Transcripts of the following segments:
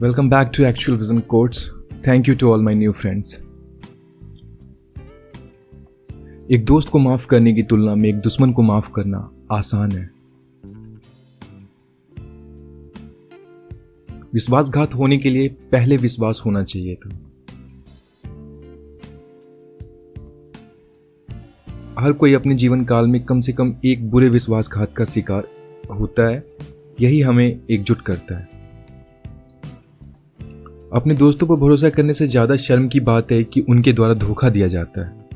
Welcome back to Actual Vision Quotes. Thank you to all my new friends. एक दोस्त को माफ करने की तुलना में एक दुश्मन को माफ करना आसान है। विश्वासघात होने के लिए पहले विश्वास होना चाहिए था। हर कोई अपने जीवन काल में कम से कम एक बुरे विश्वासघात का शिकार होता है। यही हमें एकजुट करता है। अपने दोस्तों पर भरोसा करने से ज्यादा शर्म की बात है कि उनके द्वारा धोखा दिया जाता है।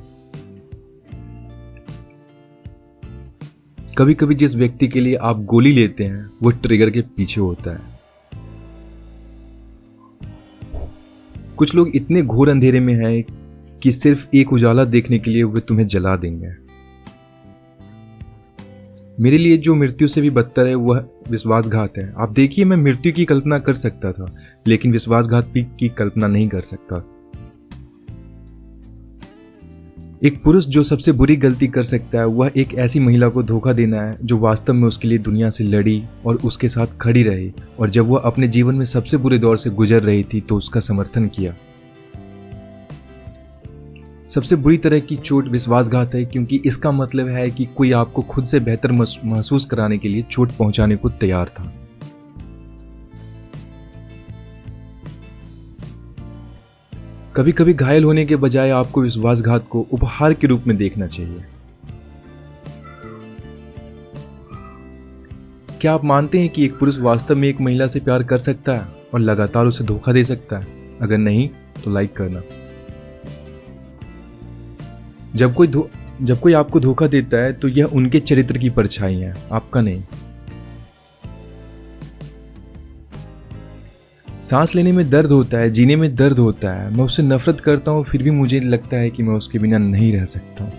कभी कभी जिस व्यक्ति के लिए आप गोली लेते हैं वो ट्रिगर के पीछे होता है। कुछ लोग इतने घोर अंधेरे में हैं कि सिर्फ एक उजाला देखने के लिए वे तुम्हें जला देंगे। मेरे लिए जो मृत्यु से भी बदतर है वह विश्वासघात है। आप देखिए, मैं मृत्यु की कल्पना कर सकता था लेकिन विश्वासघात की कल्पना नहीं कर सकता। एक पुरुष जो सबसे बुरी गलती कर सकता है वह एक ऐसी महिला को धोखा देना है जो वास्तव में उसके लिए दुनिया से लड़ी और उसके साथ खड़ी रही, और जब वह अपने जीवन में सबसे बुरे दौर से गुजर रही थी तो उसका समर्थन किया। सबसे बुरी तरह की चोट विश्वासघात है, क्योंकि इसका मतलब है कि कोई आपको खुद से बेहतर महसूस कराने के लिए चोट पहुंचाने को तैयार था। कभी कभी घायल होने के बजाय आपको विश्वासघात को उपहार के रूप में देखना चाहिए। क्या आप मानते हैं कि एक पुरुष वास्तव में एक महिला से प्यार कर सकता है और लगातार उसे धोखा दे सकता है? अगर नहीं तो लाइक करना। जब कोई आपको धोखा देता है तो यह उनके चरित्र की परछाई है, आपका नहीं। सांस लेने में दर्द होता है, जीने में दर्द होता है। मैं उससे नफरत करता हूं, फिर भी मुझे लगता है कि मैं उसके बिना नहीं रह सकता।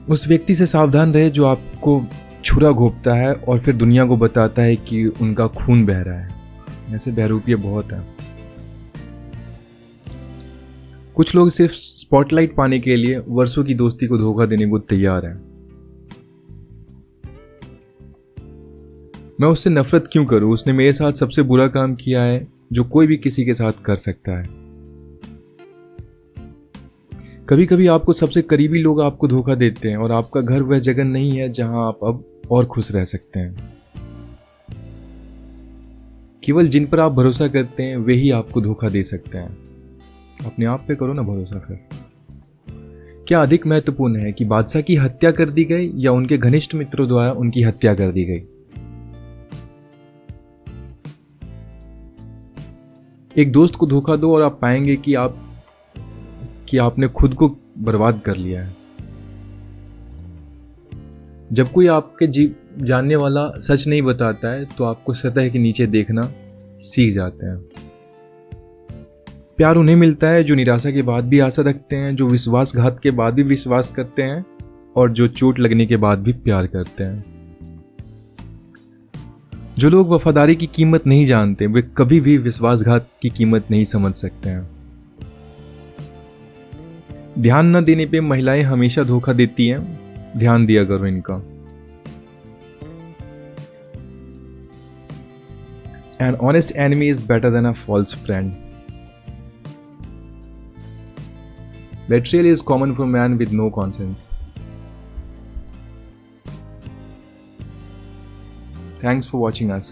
उस व्यक्ति से सावधान रहे जो आपको छुरा घोंपता है और फिर दुनिया को बताता है कि उनका खून बह रहा है। ऐसे बहरूपिये बहुत है। कुछ लोग सिर्फ स्पॉटलाइट पाने के लिए वर्षों की दोस्ती को धोखा देने को तैयार हैं। मैं उससे नफरत क्यों करूं? उसने मेरे साथ सबसे बुरा काम किया है जो कोई भी किसी के साथ कर सकता है। कभी कभी आपको सबसे करीबी लोग आपको धोखा देते हैं और आपका घर वह जगह नहीं है जहां आप अब और खुश रह सकते हैं। केवल जिन पर आप भरोसा करते हैं वे ही आपको धोखा दे सकते हैं। अपने आप पे करो ना भरोसा। फिर क्या अधिक महत्वपूर्ण है कि बादशाह की हत्या कर दी गई या उनके घनिष्ठ मित्रों द्वारा उनकी हत्या कर दी गई? एक दोस्त को धोखा दो और आप पाएंगे कि आपने खुद को बर्बाद कर लिया है। जब कोई आपके जानने वाला सच नहीं बताता है तो आपको सतह के नीचे देखना सीख जाते हैं। प्यार उन्हें मिलता है जो निराशा के बाद भी आशा रखते हैं, जो विश्वासघात के बाद भी विश्वास करते हैं और जो चोट लगने के बाद भी प्यार करते हैं। जो लोग वफादारी की कीमत नहीं जानते वे कभी भी विश्वासघात की कीमत नहीं समझ सकते हैं। ध्यान न देने पे महिलाएं हमेशा धोखा देती हैं। ध्यान दिया करो इनका। An honest enemy is better than a false friend. Betrayal is common for man with no conscience. Thanks for watching us.